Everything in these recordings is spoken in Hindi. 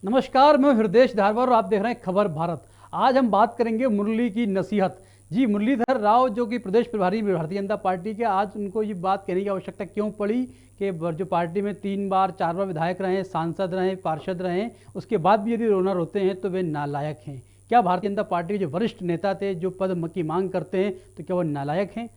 नमस्कार, मैं हृदय धारवार और आप देख रहे हैं खबर भारत। आज हम बात करेंगे मुरली की नसीहत। जी, मुरलीधर राव जो कि प्रदेश प्रभारी भारतीय जनता पार्टी के, आज उनको ये बात कहने की आवश्यकता क्यों पड़ी कि जो पार्टी में 3 बार 4 बार विधायक रहे, सांसद रहे, पार्षद रहे, उसके बाद भी यदि रोना रोते हैं तो वे नालायक हैं। क्या भारतीय जनता पार्टी के जो वरिष्ठ नेता थे, जो पद की मांग करते हैं, तो क्या वो नालायक हैं?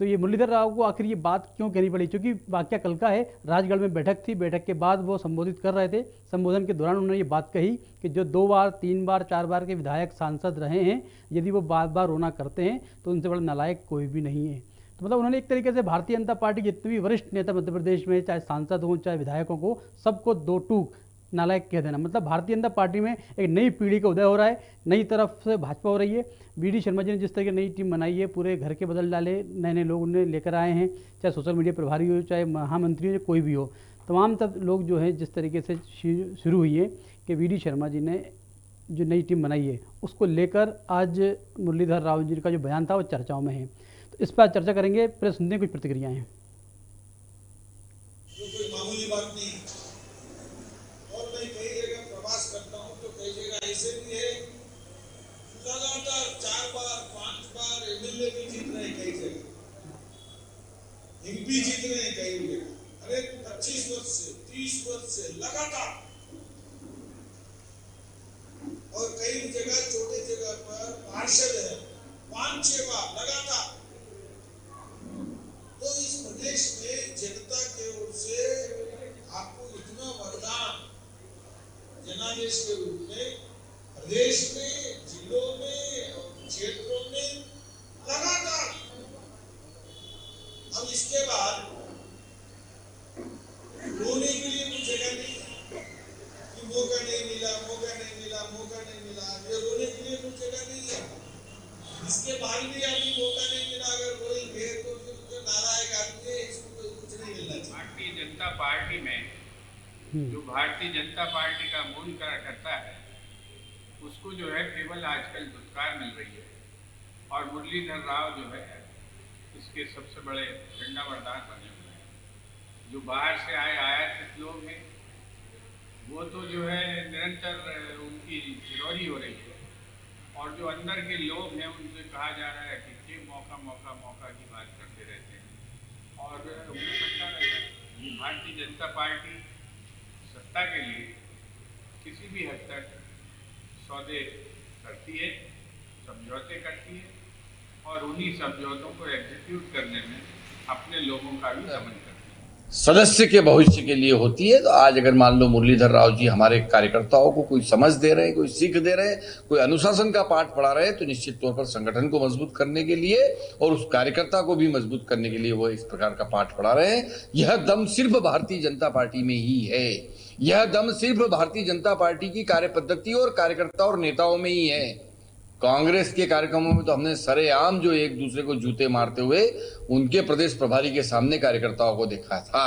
तो ये मुरलीधर राव को आखिर ये बात क्यों कहनी पड़ी? क्योंकि वाकया कल का है, राजगढ़ में बैठक थी, बैठक के बाद वो संबोधित कर रहे थे। संबोधन के दौरान उन्होंने ये बात कही कि जो 2 बार 3 बार 4 बार के विधायक सांसद रहे हैं, यदि वो बार बार रोना करते हैं तो उनसे बड़ा नालायक कोई भी नहीं है। तो मतलब उन्होंने एक तरीके से भारतीय जनता पार्टी के जितने भी वरिष्ठ नेता मध्य प्रदेश में, चाहे सांसद हों चाहे विधायकों को, सबको दो टूक नालायक कह देना। मतलब भारतीय जनता पार्टी में एक नई पीढ़ी का उदय हो रहा है, नई तरफ से भाजपा हो रही है। वीडी शर्मा जी ने जिस तरह की नई टीम बनाई है, पूरे घर के बदल डाले, नए नए लोग उन्हें लेकर आए हैं, चाहे सोशल मीडिया प्रभारी हो, चाहे महामंत्री हो, कोई भी हो, तमाम तब लोग जो हैं जिस तरीके से शुरू हुई है कि वीडी शर्मा जी ने जो नई टीम बनाई है उसको लेकर आज मुरलीधर राव जी का जो बयान था वो चर्चाओं में है। तो इस पर चर्चा करेंगे, पहले सुनते हैं कुछ प्रतिक्रियाएं हैं। कोई मामूली बात नहीं। और मैं कई जगह प्रवास करता हूँ तो कई जगह ऐसे भी है, लगातार 4 बार 5 बार एमएलए भी जीत रहे हैं, कई जगह एमपी जीत रहे हैं, कई जगह अरे 25 वर्ष से 30 वर्ष से लगातार। और कई जगह छोटे जगह पर पार्षद है 5-6 बार लगातार। तो इस प्रदेश में जनता के ओर से आपको इतना वरदान जनादेश के रूप में प्रदेश में, जिलों में और क्षेत्रों में लगातार। अब इसके बाद रोने के लिए कुछ जगह नहीं कि मौका नहीं मिला, मौका नहीं मिला, मौका नहीं मिला। ये रोने के लिए कुछ जगह नहीं है। इसके बाद भी अभी मौका नहीं मिला, अगर रोएंगे तो फिर जो नारायण आदमी है इसको कुछ नहीं मिलना चाहिए। भारतीय जनता पार्टी में जो भारतीय जनता पार्टी का मूल कार्यकर्ता है उसको जो है केवल आजकल धुतकार मिल रही है, और मुरलीधर राव जो है इसके सबसे बड़े झंडा बरदार बने हुए हैं। जो बाहर से आयातित लोग हैं वो तो जो है निरंतर उनकी चिरौरी हो रही है, और जो अंदर के लोग हैं उनसे कहा जा रहा है कि मौका मौका मौका की बात करते रहते हैं। और हो सकता है कि भारतीय जनता पार्टी सत्ता के लिए किसी भी हद तक सौदे करती है, समझौते करती है, और उन्हीं समझौतों को एग्जीक्यूट करने में अपने लोगों का भी दमन करती है। सदस्य के भविष्य के लिए होती है। तो आज अगर मान लो मुरलीधर राव जी हमारे कार्यकर्ताओं को कोई समझ दे रहे हैं, कोई सीख दे रहे हैं, कोई अनुशासन का पाठ पढ़ा रहे हैं, तो निश्चित तौर पर संगठन को मजबूत करने के लिए और उस कार्यकर्ता को भी मजबूत करने के लिए वो इस प्रकार का पाठ पढ़ा रहे हैं। यह दम सिर्फ भारतीय जनता पार्टी में ही है। यह दम सिर्फ भारतीय जनता पार्टी की कार्य पद्धति और कार्यकर्ता और नेताओं में ही है। कांग्रेस के कार्यक्रमों में तो हमने सरेआम जो एक दूसरे को जूते मारते हुए उनके प्रदेश प्रभारी के सामने कार्यकर्ताओं को देखा था।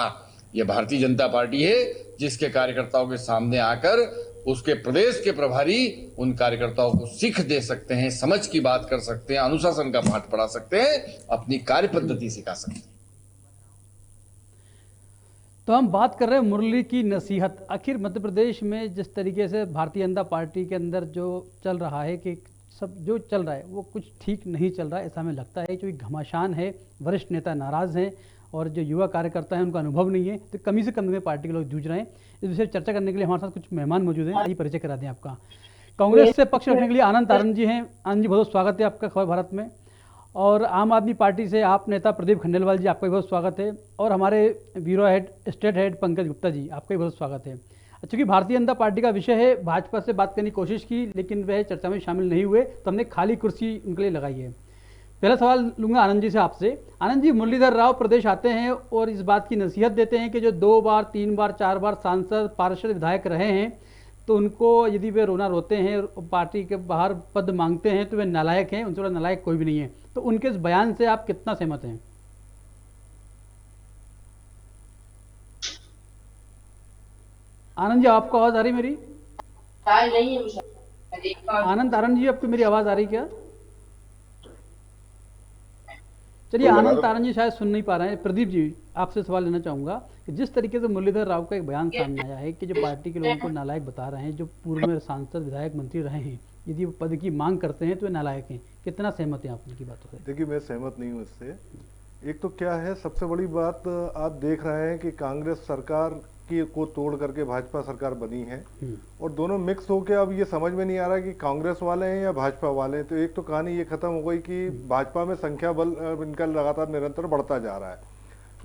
यह भारतीय जनता पार्टी है जिसके कार्यकर्ताओं के सामने आकर उसके प्रदेश के प्रभारी उन कार्यकर्ताओं को सीख दे सकते हैं, समझ की बात कर सकते हैं, अनुशासन का पाठ पढ़ा सकते हैं, अपनी कार्य पद्धति सिखा सकते हैं। तो हम बात कर रहे हैं मुरली की नसीहत। आखिर मध्य प्रदेश में जिस तरीके से भारतीय जनता पार्टी के अंदर जो चल रहा है कि सब जो चल रहा है वो कुछ ठीक नहीं चल रहा है, ऐसा हमें लगता है। क्योंकि घमासान है, वरिष्ठ नेता नाराज़ हैं और जो युवा कार्यकर्ता हैं उनका अनुभव नहीं है, तो कमी से कमी में पार्टी के लोग जूझ रहे हैं। इस विषय पर चर्चा करने के लिए हमारे साथ कुछ मेहमान मौजूद हैं। आइए परिचय करा दें आपका। कांग्रेस से पक्ष रखने के लिए आनंद तारण जी हैं। आनंद जी, बहुत स्वागत है आपका खबर भारत में। और आम आदमी पार्टी से आप नेता प्रदीप खंडेलवाल जी, आपका भी बहुत स्वागत है। और हमारे bureau head, state head Pankaj Gupta ji, आपका भी बहुत स्वागत है। चूँकि भारतीय जनता पार्टी का विषय है, भाजपा से बात करने की कोशिश की लेकिन वह चर्चा में शामिल नहीं हुए, तो हमने खाली कुर्सी उनके लिए लगाई है। पहला सवाल लूँगा आनंद जी से आपसे। आनंद जी, मुरलीधर राव प्रदेश आते हैं और इस बात की नसीहत देते हैं कि जो 2 बार 3 बार 4 बार सांसद पार्षद विधायक रहे हैं, तो उनको यदि वे रोना रोते हैं और पार्टी के बाहर पद मांगते हैं तो वे नालायक हैं, उनसे बड़ा नालायक कोई भी नहीं है। तो उनके इस बयान से आप कितना सहमत हैं? आनंद जी, आपको आवाज आ रही मेरी? आनंद तारण जी, आपको मेरी आवाज आ रही क्या? चलिए, आनंद तारण जी शायद सुन नहीं पा रहे हैं। प्रदीप जी, आपसे सवाल लेना चाहूंगा कि जिस तरीके से मुरलीधर राव का एक बयान सामने आया है कि जो पार्टी के लोगों को नालायक बता रहे हैं, जो पूर्व में सांसद विधायक मंत्री रहे हैं, यदि वो पद की मांग करते हैं तो ये नालायक हैं, कितना सहमत हैं आप उनकी बातों से? देखिए, मैं सहमत नहीं हूँ इससे। एक तो क्या है, सबसे बड़ी बात आप देख रहे हैं कि कांग्रेस सरकार की को तोड़ करके भाजपा सरकार बनी है और दोनों मिक्स होके अब ये समझ में नहीं आ रहा कि कांग्रेस वाले हैं या भाजपा वाले हैं। तो एक तो कहानी ये खत्म हो गई कि भाजपा में संख्या बल इनका लगातार निरंतर बढ़ता जा रहा है,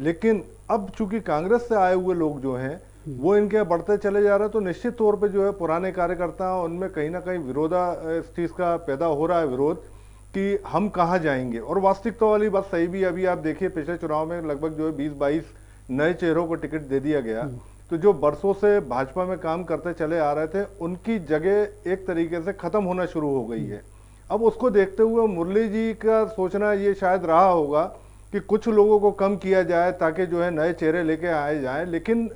लेकिन अब चूंकि कांग्रेस से आए हुए लोग जो हैं वो इनके बढ़ते चले जा रहे हैं, तो निश्चित तौर पे जो है पुराने कार्यकर्ता उनमें कहीं ना कहीं विरोधा इस चीज का पैदा हो रहा है, विरोध कि हम कहाँ जाएंगे। और वास्तविकता वाली बात सही भी, अभी आप देखिए पिछले चुनाव में लगभग जो है 20-22 नए चेहरों को टिकट दे दिया गया, तो जो बरसों से भाजपा में काम करते चले आ रहे थे उनकी जगह एक तरीके से खत्म होना शुरू हो गई है। अब उसको देखते हुए मुरली जी का सोचना ये शायद रहा होगा कि कुछ लोगों को कम किया जाए ताकि जो है नए चेहरे लेके आए जाएं, लेकिन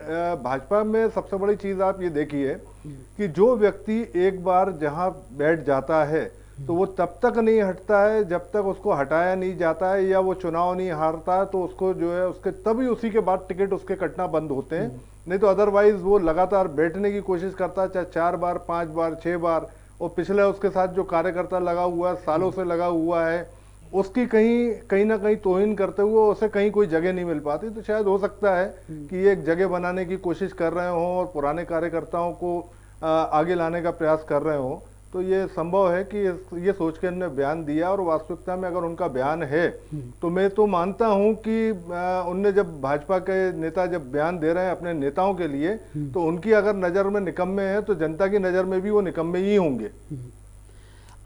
भाजपा में सबसे बड़ी चीज आप ये देखिए कि जो व्यक्ति एक बार जहां बैठ जाता है तो वो तब तक नहीं हटता है जब तक उसको हटाया नहीं जाता है या वो चुनाव नहीं हारता है, तो उसको जो है उसके तभी उसी के बाद टिकट उसके कटना बंद होते हैं। नहीं तो अदरवाइज वो लगातार बैठने की कोशिश करता है, चाहे 4 बार 5 बार 6 बार, और पिछले उसके साथ जो कार्यकर्ता लगा हुआ है, सालों से लगा हुआ है, उसकी कहीं ना कहीं तौहीन करते हुए उसे कहीं कोई जगह नहीं मिल पाती। तो शायद हो सकता है कि ये एक जगह बनाने की कोशिश कर रहे हों और पुराने कार्यकर्ताओं को आगे लाने का प्रयास कर रहे हों। तो ये संभव है कि ये सोच के उन्होंने बयान दिया, और वास्तविकता में अगर उनका बयान है तो मैं तो मानता हूं कि उनने जब भाजपा के नेता जब बयान दे रहे हैं अपने नेताओं के लिए, तो उनकी अगर नजर में निकम्मे हैं तो जनता की नजर में भी वो निकम्मे ही होंगे।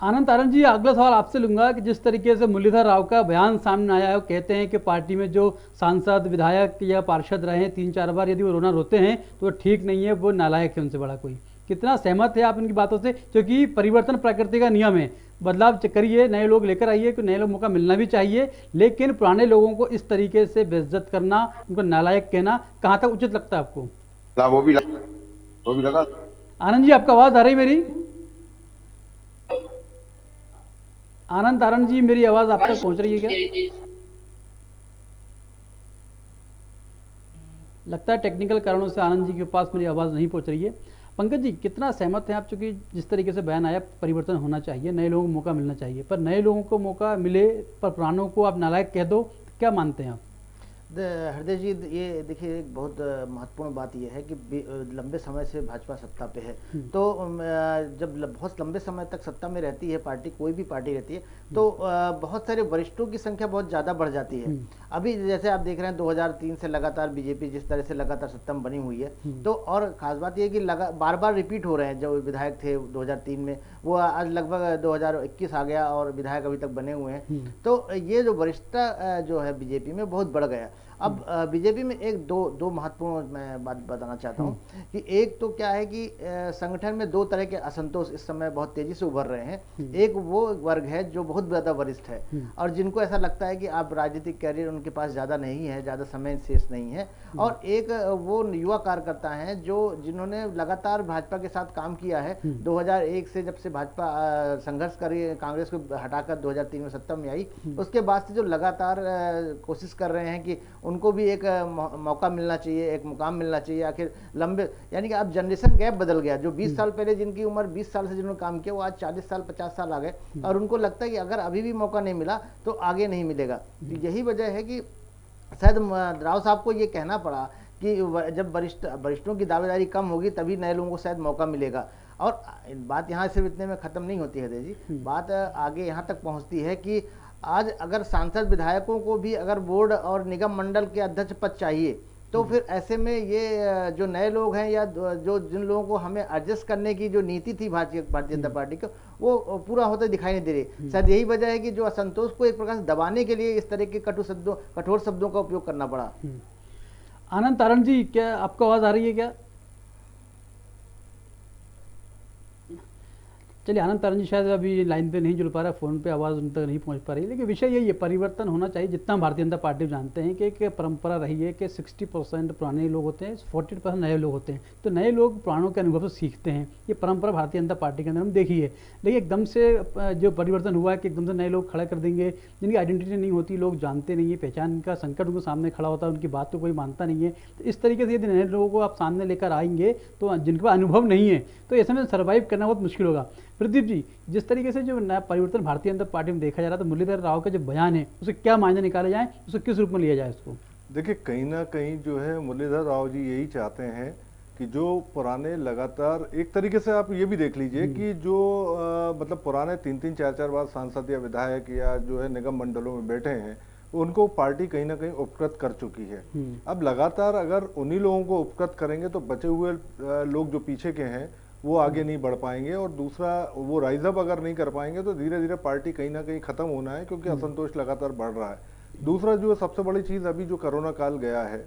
आनंद तारण जी, अगला सवाल आपसे लूंगा कि जिस तरीके से मुरलीधर राव का बयान सामने आया है, वो कहते हैं कि पार्टी में जो सांसद विधायक या पार्षद रहे हैं 3-4 बार, यदि वो रोना रोते हैं तो वो ठीक नहीं है, वो नालायक है उनसे बड़ा कोई। कितना सहमत है आप इनकी बातों से? क्योंकि परिवर्तन प्रकृति का नियम है, बदलाव करिए, नए लोग लेकर आइए, कि नए लोग मौका मिलना भी चाहिए, लेकिन पुराने लोगों को इस तरीके से बेइज्जत करना, उनको नालायक कहना कहाँ तक उचित लगता है आपको? वो भी लगा। आनंद जी, आपका आवाज आ रही मेरी? आनंद तारण जी, मेरी आवाज आप तक पहुंच रही है क्या? लगता है टेक्निकल कारणों से आनंद जी के पास मेरी आवाज नहीं पहुंच रही है। पंकज जी, कितना सहमत हैं आप? चूंकि जिस तरीके से बयान आया, परिवर्तन होना चाहिए, नए लोगों को मौका मिलना चाहिए, पर नए लोगों को मौका मिले पर पुरानों को आप नालायक कह दो, क्या मानते हैं आप? हृदय जी, ये देखिए एक बहुत महत्वपूर्ण बात यह है कि लंबे समय से भाजपा सत्ता पे है, तो जब बहुत लंबे समय तक सत्ता में रहती है पार्टी, कोई भी पार्टी रहती है, तो बहुत सारे वरिष्ठों की संख्या बहुत ज़्यादा बढ़ जाती है। अभी जैसे आप देख रहे हैं 2003 से लगातार बीजेपी जिस तरह से लगातार सत्ता में बनी हुई है, तो और खास बात यह कि बार बार रिपीट हो रहे हैं। जो विधायक थे 2003 में, वो आज लगभग 2021 आ गया और विधायक अभी तक बने हुए हैं। तो ये जो वरिष्ठता जो है बीजेपी में बहुत बढ़ गया। अब बीजेपी में एक दो महत्वपूर्ण मैं बात बताना चाहता हूँ कि एक तो क्या है कि संगठन में 2 तरह के असंतोष इस समय बहुत तेजी से उभर रहे हैं। एक वो वर्ग है जो बहुत ज़्यादा वरिष्ठ है और जिनको ऐसा लगता है कि आप राजनीतिक कैरियर उनके पास ज़्यादा नहीं है, ज़्यादा समय शेष नहीं है, और एक वो युवा कार्यकर्ता हैं जो जिन्होंने लगातार भाजपा के साथ काम किया है। 2001 से जब से भाजपा संघर्ष करी, कांग्रेस को हटाकर 2003 में सत्ता में आई, उसके बाद से जो लगातार कोशिश कर रहे हैं कि उनको भी एक मौका मिलना चाहिए, एक मुकाम मिलना चाहिए। आखिर लंबे, यानी कि अब जनरेशन गैप बदल गया। जो 20 साल पहले जिनकी उम्र 20 साल से जिन्होंने काम किया, वो आज 40 साल 50 साल आ गए, और उनको लगता है कि अगर अभी भी मौका नहीं मिला तो आगे नहीं मिलेगा। तो यही वजह है कि शायद राव साहब को ये कहना पड़ा कि जब वरिष्ठों की दावेदारी कम होगी तभी नए लोगों को शायद मौका मिलेगा। और बात यहाँ सिर्फ इतने में ख़त्म नहीं होती है जी, बात आगे यहाँ तक पहुँचती है कि आज अगर सांसद विधायकों को भी अगर बोर्ड और निगम मंडल के अध्यक्ष पद चाहिए, तो फिर ऐसे में ये जो नए लोग हैं या जो जिन लोगों को हमें एडजस्ट करने की जो नीति थी भारतीय जनता पार्टी को, वो पूरा होता दिखाई नहीं दे रही। शायद यही वजह है कि जो असंतोष को एक प्रकार से दबाने के लिए इस तरह के कठोर शब्दों का उपयोग करना पड़ा। आनंद तारण जी, क्या आपको आवाज आ रही है क्या? चलिए, आनंद तारण जी शायद अभी लाइन पे नहीं जुड़ पा रहा, फ़ोन पे आवाज़ उन तक नहीं पहुंच पा रही, लेकिन विषय यही है, परिवर्तन होना चाहिए। जितना हम भारतीय जनता पार्टी में जानते हैं कि एक परंपरा रही है कि 60% पुराने लोग होते हैं, 40% नए लोग होते हैं। तो नए लोग पुरानों के अनुभव से सीखते हैं, ये परंपरा भारतीय जनता पार्टी के अंदर हम देखी है। लेकिन एकदम से जो परिवर्तन हुआ है कि एकदम से नए लोग खड़ा कर देंगे, जिनकी आइडेंटिटी नहीं होती, लोग जानते नहीं है, पहचान का संकट उनके सामने खड़ा होता है, उनकी बात तो कोई मानता नहीं है। तो इस तरीके से यदि नए लोगों को आप सामने लेकर आएंगे तो जिनके पास अनुभव नहीं है, तो ऐसे में सर्वाइव करना बहुत मुश्किल होगा। प्रदीप जी, जिस तरीके से जो नया परिवर्तन भारतीय जनता पार्टी में देखा जा रहा था, मुरलीधर राव का जो बयान है उसे क्या मायने निकाले जाए, उसे किस रूप में लिया जाए उसको? देखिए, कहीं ना कहीं जो है मुरलीधर राव जी यही चाहते हैं कि जो पुराने लगातार, एक तरीके से आप ये भी देख लीजिए कि जो मतलब पुराने 3-3 4-4 बार सांसद या विधायक या जो है निगम मंडलों में बैठे हैं, उनको पार्टी कहीं ना कहीं उपकृत कर चुकी है। अब लगातार अगर उन्हीं लोगों को उपकृत करेंगे तो बचे हुए लोग जो पीछे के हैं वो आगे नहीं बढ़ पाएंगे, और दूसरा वो राइज अप अगर नहीं कर पाएंगे तो धीरे धीरे पार्टी कहीं ना कहीं खत्म होना है, क्योंकि असंतोष लगातार बढ़ रहा है। दूसरा जो सबसे बड़ी चीज, अभी जो कोरोना काल गया है,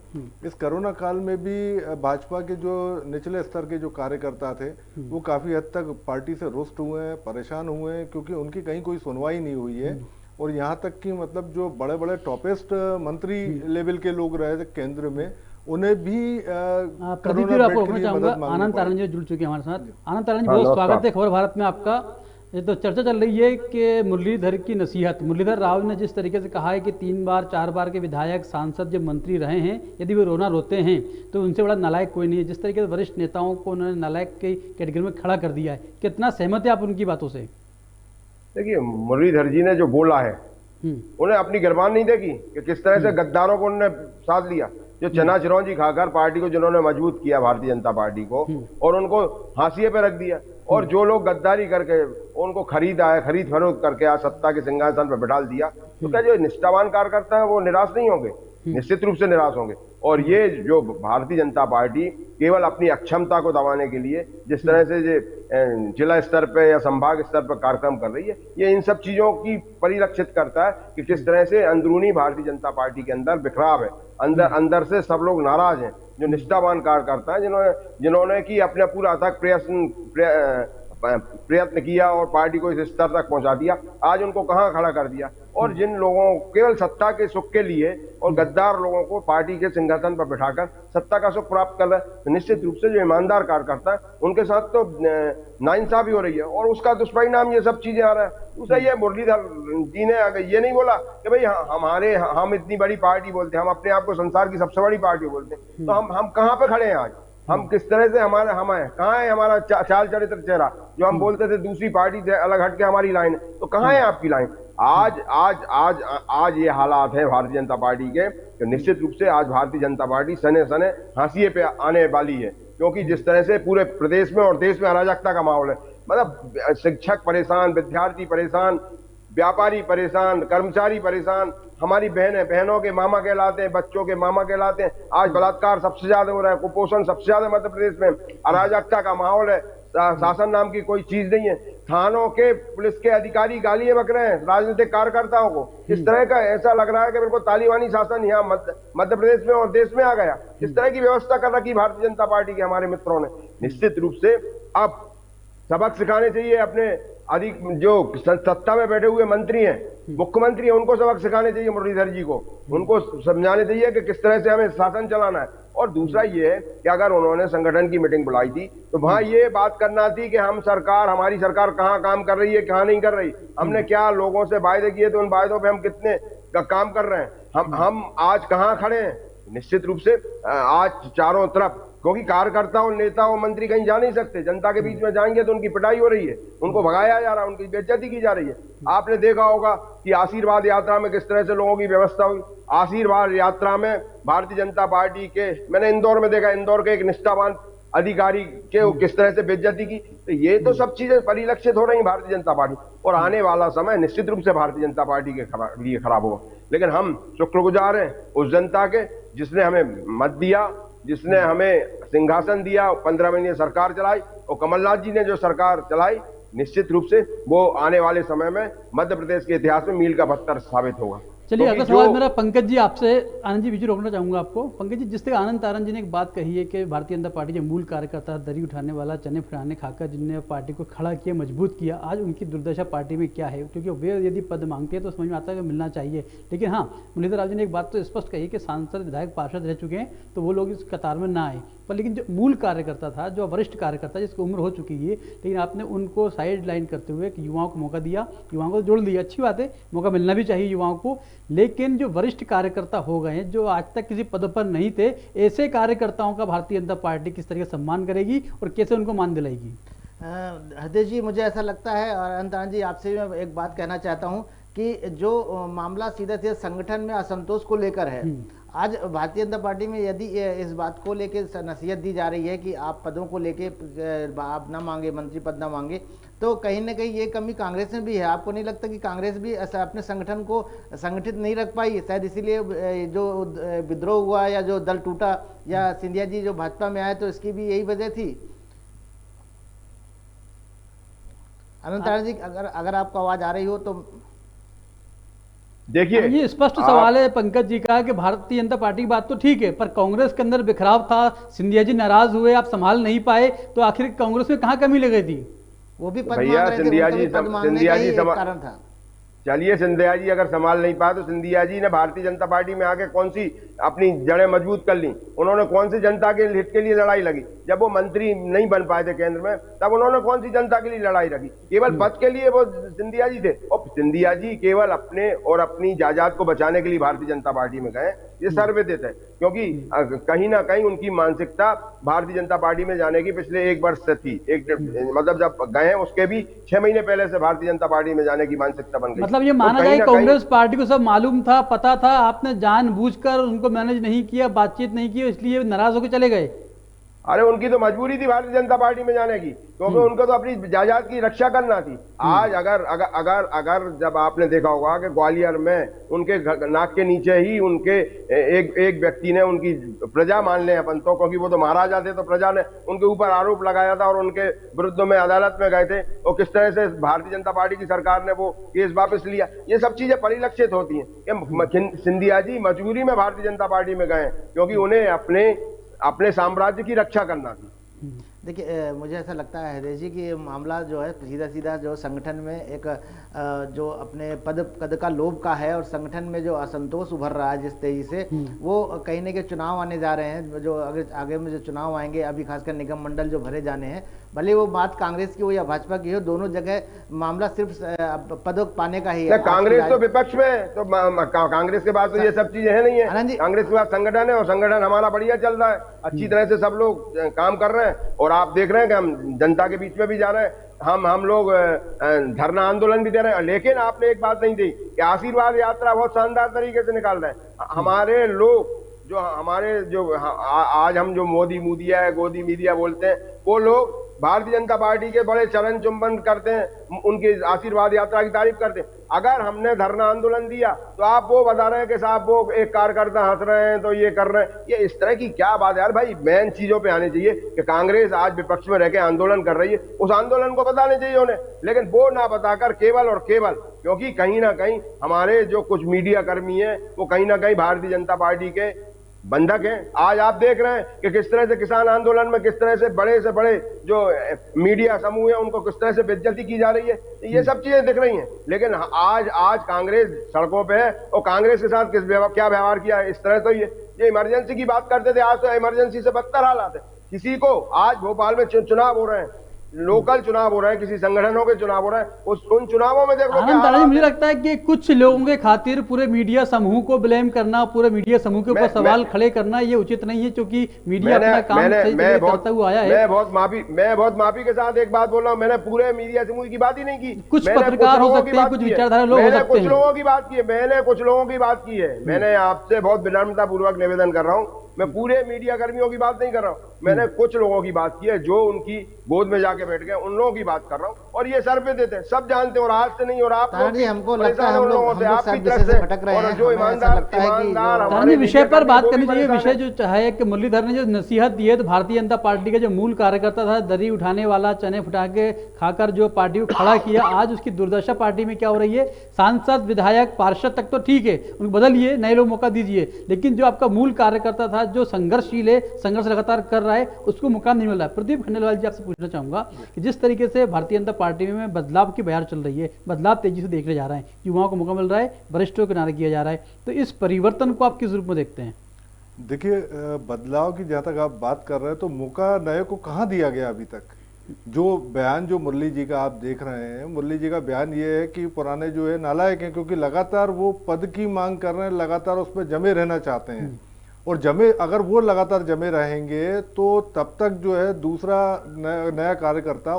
इस कोरोना काल में भी भाजपा के जो निचले स्तर के जो कार्यकर्ता थे वो काफी हद तक पार्टी से रुष्ट हुए हैं, परेशान हुए हैं, क्योंकि उनकी कहीं कोई सुनवाई नहीं हुई है। और यहाँ तक कि मतलब जो बड़े बड़े टॉपेस्ट मंत्री लेवल के लोग रहे थे केंद्र में, उन्हें भी प्रदीप जी, आपको रोकना चाहूंगा, आनंद तारण जी जुड़ चुके हैं हमारे साथ। आनंद तारण जी, बहुत स्वागत है खबर भारत में आपका। ये तो चर्चा चल रही है कि मुरलीधर की नसीहत, मुरलीधर राव ने जिस तरीके से कहा है कि 3 बार 4 बार के विधायक, सांसद, जब मंत्री रहे हैं, यदि वे रोना रोते हैं तो उनसे बड़ा नालायक कोई नहीं है। जिस तरीके से वरिष्ठ नेताओं को उन्होंने नालायक की कैटेगरी में खड़ा कर दिया है, कितना सहमत है आप उनकी बातों से? देखिए, मुरलीधर जी ने जो बोला है, उन्हें अपनी गिरबान नहीं देखी कि किस तरह से गद्दारों को उन्होंने साथ लिया, जो चना चिरौंजी खाकर पार्टी को जिन्होंने मजबूत किया, भारतीय जनता पार्टी को, और उनको हाशिए पे रख दिया। और जो लोग गद्दारी करके उनको खरीद फरोख्त करके आज सत्ता के सिंहासन पर बिठा दिया, तो क्या जो निष्ठावान कार्यकर्ता है वो निराश नहीं होंगे? निश्चित रूप से निराश होंगे। और ये जो भारतीय जनता पार्टी केवल अपनी अक्षमता को दबाने के लिए जिस तरह से जिला स्तर पे या संभाग स्तर पर कार्यक्रम कर रही है, ये इन सब चीजों की परिलक्षित करता है कि किस तरह से अंदरूनी भारतीय जनता पार्टी के अंदर बिखराव है, अंदर से सब लोग नाराज हैं। जो निष्ठावान कार्यकर्ता है, जिन्होंने की अपना पूरा अथक प्रयत्न किया और पार्टी को इस स्तर तक पहुंचा दिया, आज उनको कहां खड़ा कर दिया। और जिन लोगों केवल सत्ता के सुख के लिए और गद्दार लोगों को पार्टी के सिंहासन पर बिठाकर सत्ता का सुख प्राप्त कर रहे हैं, तो निश्चित रूप से जो ईमानदार कार्यकर्ता है उनके साथ तो नाइंसाफी हो रही है, और उसका दुष्परिणाम ये सब चीजें आ रहा है। दूसरा ये, मुरलीधर जी ने ये नहीं बोला कि भाई हम इतनी बड़ी पार्टी बोलते हैं, हम अपने आप को संसार की सबसे बड़ी पार्टी बोलते हैं, तो हम कहाँ पे खड़े हैं आज? हम किस तरह से हम हैं? कहाँ है हमारा चाल चरित्र चेहरा? जो हम बोलते थे दूसरी पार्टी से अलग हट के हमारी लाइन, तो कहाँ है आपकी लाइन? आज ये हालात है भारतीय जनता पार्टी के, तो निश्चित रूप से आज भारतीय जनता पार्टी सने सने हाशिए पे आने वाली है, क्योंकि जिस तरह से पूरे प्रदेश में और देश में अराजकता का माहौल है, मतलब शिक्षक परेशान, विद्यार्थी परेशान, व्यापारी परेशान, कर्मचारी परेशान, हमारी बहनों के मामा कहलाते हैं, बच्चों के मामा कहलाते हैं। आज बलात्कार सबसे ज्यादा हो रहा है, कुपोषण सबसे ज्यादा मध्य प्रदेश में, अराजकता का माहौल है, शासन नाम की कोई चीज नहीं है, थानों के पुलिस के अधिकारी गालियां बक रहे हैं राजनीतिक कार्यकर्ताओं को। इस तरह का ऐसा लग रहा है कि बिल्कुल तालिबानी शासन यहाँ मध्य प्रदेश में और देश में आ गया। इस तरह की व्यवस्था कर रखी भारतीय जनता पार्टी के हमारे मित्रों ने। निश्चित रूप से अब सबक सिखाने चाहिए अपने अधिक जो सत्ता में बैठे हुए मंत्री हैं, मुख्यमंत्री हैं, उनको सबक सिखाने चाहिए मुरलीधर जी को, उनको समझाने चाहिए कि किस तरह से हमें शासन चलाना है। और दूसरा ये है कि अगर उन्होंने संगठन की मीटिंग बुलाई थी तो वहां ये बात करना थी कि हमारी सरकार कहाँ काम कर रही है, कहाँ नहीं कर रही, हमने क्या लोगों से वायदे किए तो उन वायदों पे हम कितने काम कर रहे हैं, हम आज कहाँ खड़े हैं। निश्चित रूप से आज चारों तरफ, क्योंकि कार्यकर्ता और नेता और मंत्री कहीं जा नहीं सकते, जनता के बीच में जाएंगे तो उनकी पिटाई हो रही है, उनको भगाया जा रहा है, उनकी बेइज्जती की जा रही है। आपने देखा होगा कि आशीर्वाद यात्रा में किस तरह से लोगों की व्यवस्था हुई। आशीर्वाद यात्रा में भारतीय जनता पार्टी के, मैंने इंदौर में देखा, इंदौर के एक निष्ठावान अधिकारी के किस तरह से बेइज्जती की। तो ये तो सब चीजें परिलक्षित हो रही भारतीय जनता पार्टी, और आने वाला समय निश्चित रूप से भारतीय जनता पार्टी के लिए खराब होगा। लेकिन हम शुक्रगुजार हैं उस जनता के जिसने हमें मत दिया, जिसने हमें सिंहासन दिया, 15 महीने सरकार चलाई, और कमलनाथ जी ने जो सरकार चलाई, निश्चित रूप से वो आने वाले समय में मध्य प्रदेश के इतिहास में मील का पत्थर साबित होगा। चलिए क्योंकि अगला सवाल मेरा पंकज जी आपसे। आनंद जी बीच में रोकना चाहूंगा आपको। पंकज जी, जिस तरह आनंद तारन जी ने एक बात कही है कि भारतीय जनता पार्टी जो मूल कार्यकर्ता, दरी उठाने वाला, चने फुटाने खाकर जिनने पार्टी को खड़ा किया, मजबूत किया, आज उनकी दुर्दशा पार्टी में क्या है? क्योंकि वे यदि पद मांगते हैं तो समझ में आता है कि मिलना चाहिए, लेकिन हाँ, मुरलीधर राव जी ने एक बात तो स्पष्ट कही कि सांसद, विधायक, पार्षद रह चुके हैं तो वो लोग इस कतार में ना आए, पर लेकिन जो मूल कार्यकर्ता था, जो वरिष्ठ कार्यकर्ता जिसकी उम्र हो चुकी है, लेकिन आपने उनको साइड लाइन करते हुए कि युवाओं को मौका दिया, युवाओं को जोड़ दिया, अच्छी बात है, मौका मिलना भी चाहिए युवाओं को, लेकिन जो वरिष्ठ कार्यकर्ता हो गए हैं, जो आज तक किसी पद पर नहीं थे, ऐसे कार्यकर्ताओं का भारतीय जनता पार्टी किस तरह से सम्मान करेगी और कैसे उनको मान दिलाएगी? हृदय जी, मुझे ऐसा लगता है, और अनंत जी आपसे मैं एक बात कहना चाहता हूं कि जो मामला सीधा सीधा संगठन में असंतोष को लेकर है, आज भारतीय जनता पार्टी में यदि इस बात को लेके नसीहत दी जा रही है कि आप पदों को लेके आप ना मांगे, मंत्री पद ना मांगे, तो कहीं ना कहीं ये कमी कांग्रेस में भी है। आपको नहीं लगता कि कांग्रेस भी अपने संगठन को संगठित नहीं रख पाई? शायद इसीलिए जो विद्रोह हुआ या जो दल टूटा, या सिंधिया जी जो भाजपा में आए, तो इसकी भी यही वजह थी। अनंत जी, अगर आपको आवाज आ रही हो तो देखिए, ये स्पष्ट सवाल है पंकज जी का कि भारतीय जनता पार्टी की बात तो ठीक है, पर कांग्रेस के अंदर बिखराव था, सिंधिया जी नाराज हुए, आप संभाल नहीं पाए, तो आखिर कांग्रेस में कहाँ कमी लग गई थी? वो भी पद भैया, मांग रहे थे, सिंधिया उनका जी भी पद मांगने का ही एक कारण था। चलिए, सिंधिया जी अगर संभाल नहीं पाए तो सिंधिया जी ने भारतीय जनता पार्टी में आके कौन सी अपनी जड़ें मजबूत कर ली? उन्होंने कौन सी जनता के हित के लिए लड़ाई लगी? जब वो मंत्री नहीं बन पाए थे केंद्र में, तब उन्होंने कौन सी जनता के लिए लड़ाई लगी? केवल पद के लिए वो सिंधिया जी थे, और सिंधिया जी केवल अपने और अपनी जायदाद को बचाने के लिए भारतीय जनता पार्टी में गए, ये सर्वविदित है। क्योंकि कहीं ना कहीं उनकी मानसिकता भारतीय जनता पार्टी में जाने की पिछले 1 वर्ष से थी। मतलब जब गए उसके भी 6 महीने पहले से भारतीय जनता पार्टी में जाने की मानसिकता बन गई। मतलब ये माना जाए कांग्रेस पार्टी को सब मालूम था, पता था, आपने जानबूझकर उनको मैनेज नहीं किया, बातचीत नहीं की, इसलिए नाराज होकर चले गए? अरे उनकी तो मजबूरी थी भारतीय जनता पार्टी में जाने की, क्योंकि उनको तो अपनी जायदाद की रक्षा करना थी। आज अगर जब आपने देखा होगा कि ग्वालियर में उनके नाक के नीचे ही उनके एक व्यक्ति ने उनकी प्रजा मान ले अपन तो, क्योंकि वो तो महाराजा थे, तो प्रजा ने उनके ऊपर आरोप लगाया था और उनके विरुद्ध में अदालत में गए थे, और किस तरह से भारतीय जनता पार्टी की सरकार ने वो केस वापस लिया। ये सब चीजें परिलक्षित होती हैं। सिंधिया जी मजबूरी में भारतीय जनता पार्टी में गए, क्योंकि उन्हें अपने साम्राज्य की रक्षा करना थी। देखिए, मुझे ऐसा लगता है हृदय जी कि मामला जो है सीधा सीधा जो संगठन में एक जो अपने पद का लोभ का है, और संगठन में जो असंतोष उभर रहा है जिस तेजी से, वो कहीं ना कहीं चुनाव आने जा रहे हैं, जो आगे में जो चुनाव आएंगे, अभी खासकर निगम मंडल जो भरे जाने हैं, भले वो बात कांग्रेस की हो या भाजपा की हो, दोनों जगह मामला सिर्फ पद पाने का ही है। कांग्रेस तो विपक्ष में, तो कांग्रेस के बाद तो ये सब चीजें है नहीं है। कांग्रेस के बाद संगठन है, और संगठन हमारा बढ़िया चल रहा है, अच्छी तरह से सब लोग काम कर रहे हैं, और आप देख रहे हैं कि हम जनता के बीच में भी जा रहे हैं, हम लोग धरना आंदोलन भी दे रहे हैं। लेकिन आपने एक बात नहीं दी कि आशीर्वाद यात्रा बहुत शानदार तरीके से निकाल रहे हैं हमारे लोग, जो आज हम जो मोदी मीडिया गोदी मीडिया बोलते हैं, वो लोग भारतीय जनता पार्टी के बड़े चरण चुंबन करते हैं, उनकी आशीर्वाद यात्रा की तारीफ करते हैं। अगर हमने धरना आंदोलन दिया तो आप वो बता रहे हैं कि साहब वो एक कार्यकर्ता हंस रहे हैं, तो ये कर रहे हैं, ये इस तरह की क्या बात है यार? भाई, मेन चीजों पे आने चाहिए कि कांग्रेस आज विपक्ष में रह के आंदोलन कर रही है, उस आंदोलन को बताने चाहिए उन्हें, लेकिन वो ना बताकर केवल और केवल, क्योंकि कहीं ना कहीं हमारे जो कुछ मीडिया कर्मी हैं वो कहीं ना कहीं भारतीय जनता पार्टी के बंधक हैं। आज आप देख रहे हैं कि किस तरह से किसान आंदोलन में किस तरह से बड़े जो मीडिया समूह है उनको किस तरह से बेइज्जती की जा रही है, ये सब चीजें दिख रही हैं। लेकिन आज कांग्रेस सड़कों पे है, और कांग्रेस के साथ क्या व्यवहार किया है, इस तरह तो ये इमरजेंसी की बात करते थे, आज तो इमरजेंसी से बदतर हालात है। किसी को आज भोपाल में चुनाव हो रहे हैं, लोकल चुनाव हो रहे हैं, किसी संगठनों के चुनाव हो रहे हैं, उन चुनावों में देखो क्या हालात। मुझे लगता है कि कुछ लोगों के खातिर पूरे मीडिया समूह को ब्लेम करना, पूरे मीडिया समूह के ऊपर सवाल खड़े करना, ये उचित नहीं है, क्योंकि मीडिया अपना काम सही करता हुआ आया है। मैं बहुत माफी के साथ एक बात बोल रहा हूँ, मैंने पूरे मीडिया समूह की बात ही नहीं की। कुछ पत्रकार हो सकते हैं, कुछ विचारधारा लोग हो सकते हैं, कुछ लोगों की बात की है, मैंने कुछ लोगों की बात की है। मैंने आपसे बहुत विनम्रता पूर्वक निवेदन कर रहा हूँ, मैं पूरे मीडिया कर्मियों की बात नहीं कर रहा हूं, मैंने कुछ लोगों की बात की है जो उनकी गोद में जाके बैठ गए, उन लोगों की बात कर रहा हूं। और ये सर पे देते हैं, सब जानते हैं, और आज से नहीं, और आप तारा जी, हमको लगता परेशान है हम उन लोग लोगों से, आपकी शायद तरफ विषय से, से भटक रहे और हैं। जो हमें ऐसा ईमानदार लगता है कि ईमानदार जो- तारा हमारे जी, विषय पर बात वो भी करनी चाहिए। परेशान विषय हैं। जो है कि मुरलीधर ने जो नसीहत दी है, तो भारतीय जनता पार्टी का जो मूल कार्यकर्ता था, दरी उठाने वाला, चने फुटा के खाकर जो पार्टी को खड़ा किया, आज उसकी दुर्दशा पार्टी में क्या हो रही है। सांसद, विधायक, पार्षद तक तो ठीक है, उनको बदलिए, नए लोग मौका दीजिए, लेकिन जो आपका मूल कार्यकर्ता था, जो संघर्षशील है, संघर्ष लगातार कर रहा है, उसको मौका नहीं मिल रहा है। प्रदीप खंडेलवाल जी, आपसे पूछना चाहूंगा कि जिस तरीके से भारतीय जनता पार्टी में बदलाव की बयार चल रही है, बदलाव तेजी से देखने जा रहे हैं, युवाओं को मौका मिल रहा है, वरिष्ठों को किनारे किया जा रहा है, तो इस परिवर्तन को आप किस रूप में देखते हैं? देखिए, बदलाव की जहाँ तक आप बात कर रहे हैं, तो मौका नए को कहाँ दिया गया अभी तक? जो बयान जो मुरली जी का आप देख रहे हैं, मुरली जी का बयान ये है कि पुराने जो है नालायक हैं, क्योंकि लगातार वो पद की मांग कर रहे हैं, लगातार उस पर जमे रहना चाहते हैं, और जमे, अगर वो लगातार जमे रहेंगे तो तब तक जो है दूसरा नया कार्यकर्ता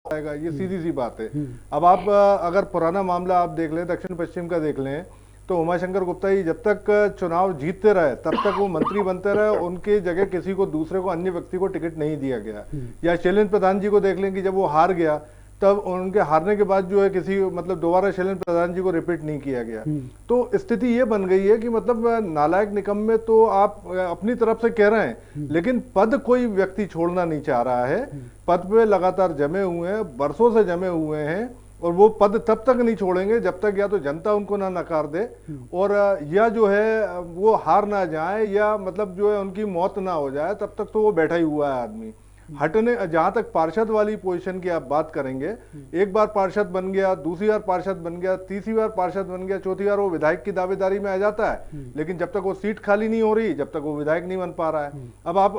आएगा, ये सीधी सी बात है। अब आप अगर पुराना मामला आप देख लें, दक्षिण पश्चिम का देख लें, तो उमाशंकर गुप्ता जी जब तक चुनाव जीतते रहे तब तक वो मंत्री बनते रहे, उनके जगह किसी को दूसरे को, अन्य व्यक्ति को टिकट नहीं दिया गया। या शैलेंद्र प्रधान जी को देख लें कि जब वो हार गया, तब उनके हारने के बाद जो है किसी, मतलब दोबारा शैलेंद्र प्रधान जी को रिपीट नहीं किया गया। तो स्थिति ये बन गई है कि मतलब नालायक निकम्मे तो आप अपनी तरफ से कह रहे हैं, लेकिन पद कोई व्यक्ति छोड़ना नहीं चाह रहा है। पद पे लगातार जमे हुए हैं, बरसों से जमे हुए हैं, और वो पद तब तक नहीं छोड़ेंगे जब तक या तो जनता उनको ना नकार दे, और या जो है वो हार ना जाए, या मतलब जो है उनकी मौत ना हो जाए, तब तक तो वो बैठा ही हुआ है आदमी। हटने, जहां तक पार्षद वाली पोजीशन की आप बात करेंगे, एक बार पार्षद बन गया, दूसरी बार पार्षद बन गया, तीसरी बार पार्षद बन गया, चौथी बार वो विधायक की दावेदारी में आ जाता है, लेकिन जब तक वो सीट खाली नहीं हो रही, जब तक वो विधायक नहीं बन पा रहा है। अब आप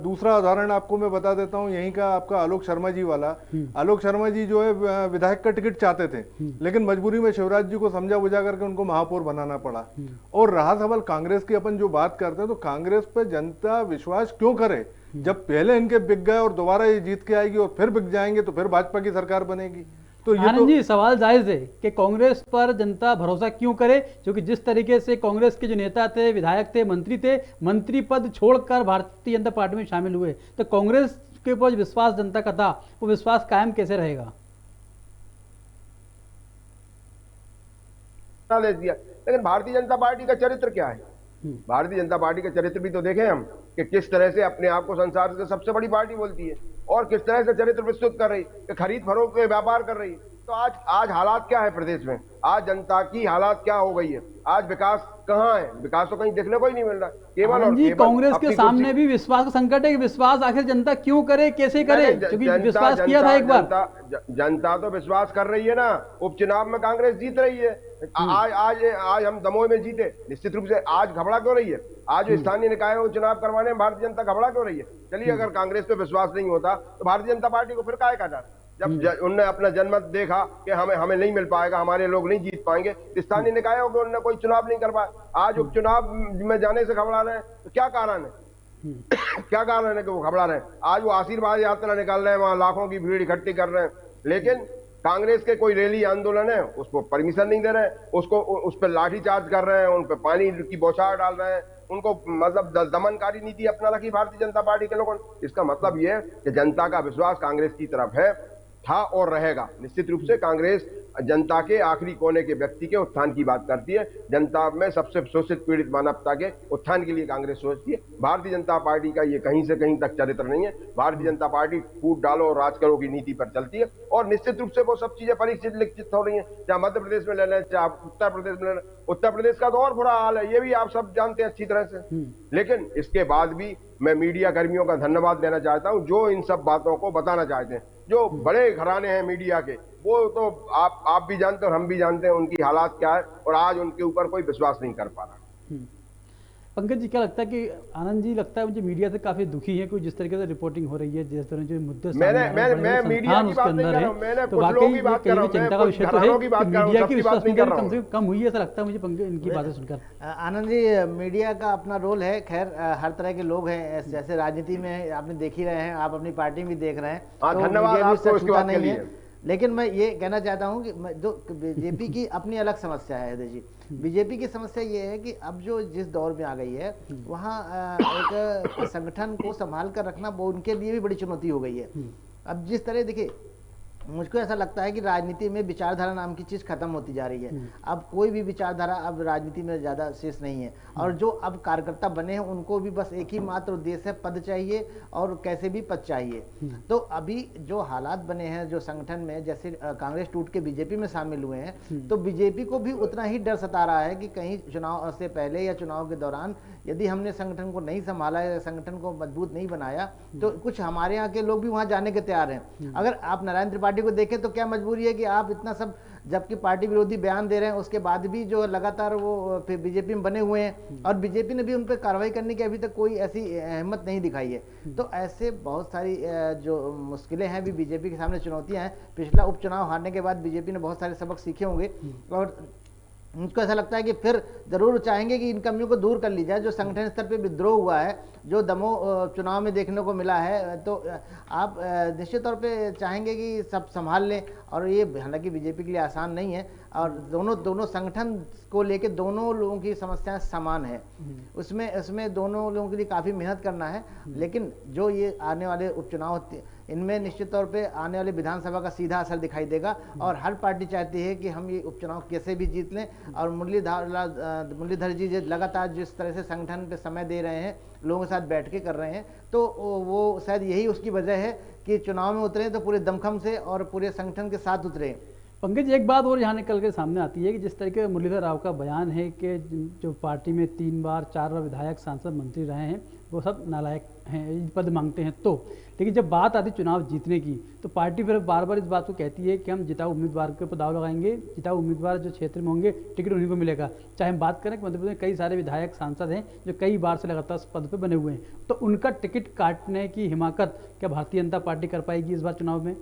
दूसरा उदाहरण आपको मैं बता देता हूं, यहीं का आपका आलोक शर्मा जी वाला। आलोक शर्मा जी जो है विधायक का टिकट चाहते थे, लेकिन मजबूरी में शिवराज जी को समझा बुझा करके उनको महापौर बनाना पड़ा। और रहा सवाल कांग्रेस की, अपन जो बात करते हैं, तो कांग्रेस पे जनता विश्वास क्यों करे? जब पहले इनके बिक गए और दोबारा ये जीत के आएगी और फिर बिक जाएंगे, तो फिर भाजपा की सरकार बनेगी। तो ये आनंद जी, सवाल जायज है कि कांग्रेस पर जनता भरोसा क्यों करे, क्योंकि जिस तरीके से कांग्रेस के जो नेता थे, विधायक थे, मंत्री पद छोड़कर भारतीय जनता पार्टी में शामिल हुए, तो कांग्रेस के ऊपर जो विश्वास जनता का था, वो विश्वास कायम कैसे रहेगा? लेकिन भारतीय जनता पार्टी का चरित्र क्या है? भारतीय जनता पार्टी का चरित्र भी तो देखें हम, कि किस तरह से अपने आप को संसार से सबसे बड़ी पार्टी बोलती है, और किस तरह से चरित्र विस्तृत कर रही है, खरीद फरोख्त के व्यापार कर रही है। तो आज हालात क्या है प्रदेश में? आज जनता की हालात क्या हो गई है? आज विकास कहाँ है? विकास तो कहीं देखने को ही नहीं मिल रहा। केवल और जी, केवल कांग्रेस के सामने भी विश्वास का संकट है कि विश्वास आखिर जनता क्यों करे, कैसे करे, क्योंकि विश्वास किया था एक बार। जनता तो विश्वास कर रही है ना। उपचुनाव में कांग्रेस जीत रही है। आज हम दमोह में जीते, निश्चित रूप से आज घबरा क्यों रही है? आज स्थानीय निकायों को चुनाव करवाने में भारतीय जनता घबरा क्यों रही है? चलिए, अगर कांग्रेस पे विश्वास नहीं होता तो भारतीय जनता पार्टी को फिर काहे काटा? जब उनने अपना जनमत देखा कि हमें नहीं मिल पाएगा, हमारे लोग नहीं जीत पाएंगे, स्थानीय निकायों को उन्होंने कोई चुनाव नहीं करवाया। आज उपचुनाव में जाने से घबरा रहे हैं, तो क्या कारण है? क्या कारण है कि वो घबरा रहे हैं? आज वो आशीर्वाद यात्रा निकाल रहे हैं, वहां लाखों की भीड़ इकट्ठी कर रहे हैं, लेकिन कांग्रेस के कोई रैली आंदोलन है उसको परमिशन नहीं दे रहे हैं, उसको उस पर लाठीचार्ज कर रहे हैं, उन पर पानी की बौछार डाल रहे हैं, उनको मतलब दमनकारी नीति अपना रखी भारतीय जनता पार्टी के लोगों ने। इसका मतलब यह है कि जनता का विश्वास कांग्रेस की तरफ है, था और रहेगा। निश्चित रूप से कांग्रेस जनता के आखिरी कोने के व्यक्ति के उत्थान की बात करती है। जनता में सबसे शोषित पीड़ित मानवता के उत्थान के लिए कांग्रेस सोचती है। भारतीय जनता पार्टी का ये कहीं से कहीं तक चरित्र नहीं है। भारतीय जनता पार्टी फूट डालो और राज करो की नीति पर चलती है, और निश्चित रूप से वो सब चीजें परीक्षित लिखित हो रही है। चाहे मध्य प्रदेश में ले लें, चाहे उत्तर प्रदेश में ले लें। उत्तर प्रदेश का तो और बुरा हाल है, ये भी आप सब जानते हैं अच्छी तरह से। लेकिन इसके बाद भी मैं मीडिया कर्मियों का धन्यवाद देना चाहता हूं, जो इन सब बातों को बताना चाहते हैं। जो बड़े घराने हैं मीडिया के, वो तो आप भी जानते हैं और हम भी जानते हैं उनकी हालात क्या है, और आज उनके ऊपर कोई विश्वास नहीं कर पा रहा। पंकज जी, क्या लगता है कि आनंद जी, लगता है मुझे मीडिया से काफी दुखी है, जिस तरीके से रिपोर्टिंग हो रही है, जिस तरह जो मुद्दे मैं मीडिया की बात नहीं कर रहा हूं, मैंने कुछ लोगों की बात कर रहा हूं, चिंता का विषय तो है कि मीडिया की विश्वसनीयता कम से कम हुई है, ऐसा लगता है मुझे पंकज इनकी बातें सुनकर। आनंद जी, मीडिया का अपना रोल है। खैर, हर तरह के लोग हैं, जैसे राजनीति में आपने देख ही रहे हैं, आप अपनी पार्टी में देख रहे हैं, तो धन्यवाद आपको इसके बाद के लिए। लेकिन मैं ये कहना चाहता हूं कि जो बीजेपी की अपनी अलग समस्या है हृदय जी। बीजेपी की समस्या ये है कि अब जो जिस दौर में आ गई है, वहाँ एक संगठन को संभाल कर रखना वो उनके लिए भी बड़ी चुनौती हो गई है। अब जिस तरह देखिए, मुझको ऐसा लगता है कि राजनीति में विचारधारा नाम की चीज़ खत्म होती जा रही है। अब कोई भी विचारधारा अब राजनीति में ज़्यादा शेष नहीं है, और जो अब कार्यकर्ता बने हैं उनको भी बस एक ही मात्र उद्देश्य है, पद चाहिए और कैसे भी पद चाहिए। तो अभी जो हालात बने हैं जो संगठन में, जैसे कांग्रेस टूट के बीजेपी में शामिल हुए हैं, तो बीजेपी को भी उतना ही डर सता रहा है कि कहीं चुनाव से पहले या चुनाव के दौरान यदि हमने संगठन को नहीं संभाला या संगठन को मजबूत नहीं बनाया तो कुछ हमारे यहाँ के लोग भी वहाँ जाने के तैयार हैं। अगर आप नारायण त्रिपाठी को देखें तो क्या मजबूरी है कि आप इतना सब, जबकि पार्टी विरोधी बयान दे रहे हैं, उसके बाद भी जो लगातार वो फिर बीजेपी में बने हुए हैं, और बीजेपी ने भी उन पर कार्रवाई करने की अभी तक कोई ऐसी हिम्मत नहीं दिखाई है। तो ऐसे बहुत सारी जो मुश्किलें हैं भी बीजेपी के सामने, चुनौतियां हैं। पिछला उपचुनाव हारने के बाद बीजेपी ने बहुत सारे सबक सीखे होंगे, और मुझको ऐसा लगता है कि फिर जरूर चाहेंगे कि इन कमियों को दूर कर ली जाए। जो संगठन स्तर पे विद्रोह हुआ है, जो दमोह चुनाव में देखने को मिला है, तो आप निश्चित तौर पे चाहेंगे कि सब संभाल लें। और ये हालांकि बीजेपी के लिए आसान नहीं है, और दोनों संगठन को लेके दोनों लोगों की समस्याएं समान है, उसमें दोनों लोगों के लिए काफ़ी मेहनत करना है। लेकिन जो ये आने वाले उपचुनाव, इनमें निश्चित तौर पे आने वाले विधानसभा का सीधा असर दिखाई देगा, और हर पार्टी चाहती है कि हम ये उपचुनाव कैसे भी जीत लें। और मुरलीधर जी लगातार जिस तरह से संगठन पे समय दे रहे हैं, लोगों के साथ बैठ के कर रहे हैं, तो वो शायद यही उसकी वजह है कि चुनाव में उतरे तो पूरे दमखम से और पूरे संगठन के साथ उतरे। पंकज, एक बात और यहाँ निकल के सामने आती है कि जिस तरीके मुरलीधर राव का बयान है कि जो पार्टी में 3 बार 4 बार विधायक, सांसद, मंत्री रहे हैं, वो सब नालायक हैं, पद मांगते हैं। तो लेकिन जब बात आती चुनाव जीतने की, तो पार्टी फिर बार बार इस बात को कहती है कि हम जिताऊ उम्मीदवार के ऊपर दाव लगाएंगे, जिताऊ उम्मीदवार जो क्षेत्र में होंगे टिकट उन्हीं को मिलेगा। चाहे हम बात करें कि मध्य प्रदेश में कई सारे विधायक, सांसद हैं जो कई बार से लगातार उस पद पर बने हुए हैं, तो उनका टिकट काटने की हिमाकत क्या भारतीय जनता पार्टी कर पाएगी इस बार चुनाव में?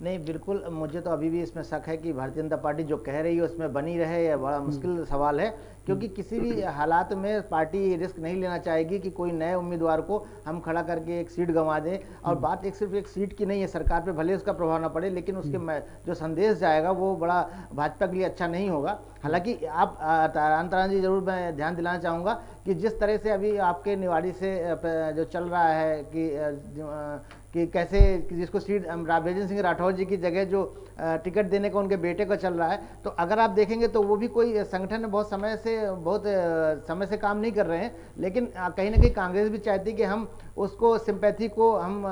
नहीं, बिल्कुल, मुझे तो अभी भी इसमें शक है कि भारतीय जनता पार्टी जो कह रही है उसमें बनी रहे, या बड़ा मुश्किल सवाल है। क्योंकि किसी भी हालात में पार्टी रिस्क नहीं लेना चाहेगी कि कोई नए उम्मीदवार को हम खड़ा करके एक सीट गंवा दें। और बात सिर्फ एक सीट की नहीं है, सरकार पे भले उसका प्रभाव ना पड़े, लेकिन उसके जो संदेश जाएगा वो बड़ा भाजपा के लिए अच्छा नहीं होगा। हालांकि आप तारान जी, जरूर मैं ध्यान दिलाना चाहूँगा कि जिस तरह से अभी आपके निवाड़ी से जो चल रहा है कि कैसे जिसको सीट राजेंद्र सिंह राठौर जी की जगह जो टिकट देने का उनके बेटे को चल रहा है, तो अगर आप देखेंगे तो वो भी कोई संगठन में बहुत समय से काम नहीं कर रहे हैं। लेकिन कहीं ना कहीं कांग्रेस भी चाहती है कि हम उसको सिंपैथी को हम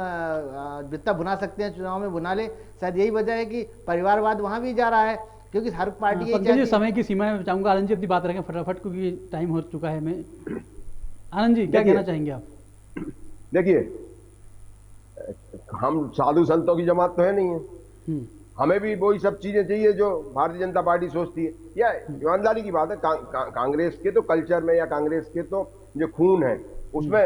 जितना भुना सकते हैं चुनाव में भुना ले। शायद यही वजह है कि परिवारवाद वहाँ भी जा रहा है, क्योंकि हर पार्टी ये समय की सीमा में चाहूंगा आनंद जी अपनी बात रखें फटाफट, क्योंकि टाइम हो चुका है। मैं आनंद जी क्या कहना चाहेंगे आप? देखिए, हम साधु संतों की जमात तो है नहीं है, हमें भी वही सब चीजें चाहिए जो भारतीय जनता पार्टी सोचती है। या ईमानदारी की बात है, कांग्रेस के तो कल्चर में या कांग्रेस के तो जो खून है उसमें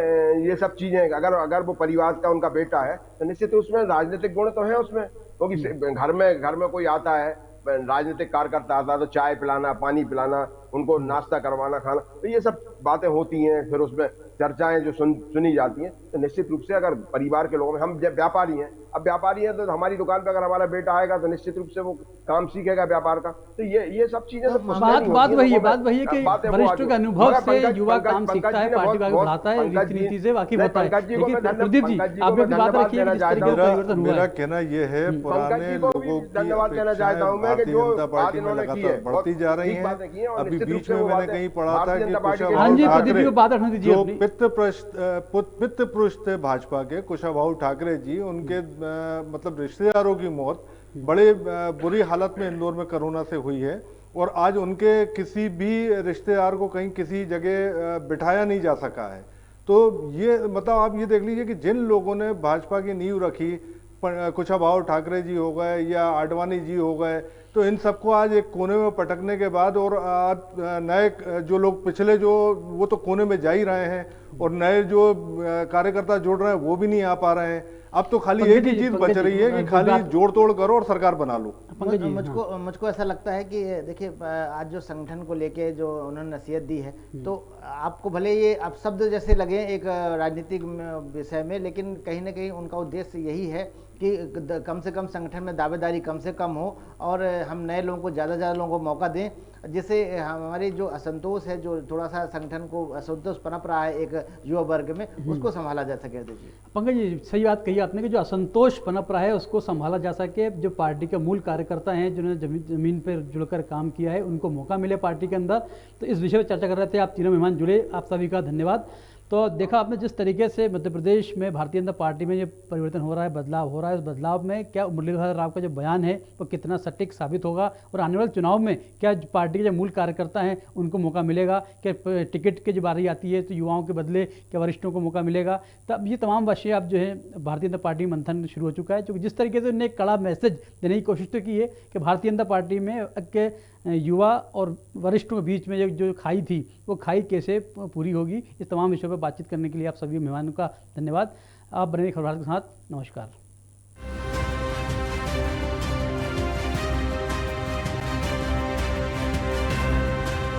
ये सब चीजें, अगर वो परिवार का उनका बेटा है तो निश्चित उसमें राजनीतिक गुण तो है उसमें। क्योंकि घर में कोई आता है, राजनीतिक कार्यकर्ता आता है, तो चाय पिलाना, पानी पिलाना, उनको नाश्ता करवाना, खाना, तो ये सब बातें होती हैं। फिर उसमें चर्चाएं जो सुनी जाती हैं, तो निश्चित रूप से अगर परिवार के लोगों में, हम जब व्यापारी हैं, अब व्यापारी हैं तो हमारी दुकान पे अगर हमारा बेटा आएगा तो निश्चित रूप से वो काम सीखेगा व्यापार का। तो ये सब चीजें तो बात वही है कि वरिष्ठों के अनुभव से युवा काम सीखता है, पार्टी को आगे बढ़ाता है, रीति से वाकिफ होता है। प्रदीप जी, आप अपनी बात रखिए, किस तरीके का परिवर्तन हुआ है? मेरा कहना ये है, पुराने लोगों की धन्यवाद कहना चाहता हूं मैं कि जो बात इन्होंने की है बढ़ती जा रही है। अभी बीच में मैंने कहीं पढ़ा था कि पितृ पुरुष थे भाजपा के कुशाभाऊ ठाकरे जी, उनके मतलब रिश्तेदारों की मौत बड़े बुरी हालत में इंदौर में कोरोना से हुई है, और आज उनके किसी भी रिश्तेदार को कहीं किसी जगह बिठाया नहीं जा सका है। तो ये मतलब आप ये देख लीजिए कि जिन लोगों ने भाजपा की नींव रखी, कुशाभाऊ ठाकरे जी हो गए या आडवाणी जी हो गए, तो इन सबको आज एक कोने में पटकने के बाद, और नए जो लोग पिछले जो वो तो कोने में जा ही रहे हैं, और नए जो कार्यकर्ता जोड़ रहे हैं वो भी नहीं आ पा रहे हैं। अब तो खाली एक ही चीज बच रही है कि खाली जोड़ तोड़ करो और सरकार बना लो। मुझको ऐसा लगता है कि देखिए, आज जो संगठन को लेके जो उन्होंने नसीहत दी है, तो आपको भले ये अब शब्द जैसे लगे एक राजनीतिक विषय में, लेकिन कहीं ना कहीं उनका उद्देश्य यही है कि कम से कम संगठन में दावेदारी कम से कम हो और हम नए लोगों को ज़्यादा लोगों को मौका दें, जिससे हमारे जो असंतोष है, जो थोड़ा सा संगठन को असंतोष पनप रहा है एक युवा वर्ग में, उसको संभाला जा सके। देखिए पंकज जी, सही बात कही आपने कि जो असंतोष पनप रहा है उसको संभाला जा सके, जो पार्टी के मूल कार्यकर्ता हैं जिन्होंने जमीन पर जुड़कर काम किया है उनको मौका मिले पार्टी के अंदर। तो इस विषय पर चर्चा कर रहे थे, आप तीनों मेहमान जुड़े, आप सभी का धन्यवाद। तो देखा आपने जिस तरीके से मध्य प्रदेश में भारतीय जनता पार्टी में ये परिवर्तन हो रहा है, बदलाव हो रहा है, उस बदलाव में क्या मुरलीधर राव का जो बयान है वो कितना सटीक साबित होगा और आने वाले चुनाव में क्या पार्टी के जो मूल कार्यकर्ता हैं उनको मौका मिलेगा, क्या टिकट की जो बारी आती है तो युवाओं के बदले क्या वरिष्ठों को मौका मिलेगा। तब ये तमाम विषय अब जो है भारतीय जनता पार्टी मंथन शुरू हो चुका है, क्योंकि जिस तरीके से उन्होंने एक कड़ा मैसेज देने की कोशिश तो की है कि भारतीय जनता पार्टी में के युवा और वरिष्ठों के बीच में जो खाई थी वो खाई कैसे पूरी होगी। इस तमाम विषयों पर बातचीत करने के लिए आप सभी मेहमानों का धन्यवाद। आप बने रहिए खबर भारत के साथ। नमस्कार।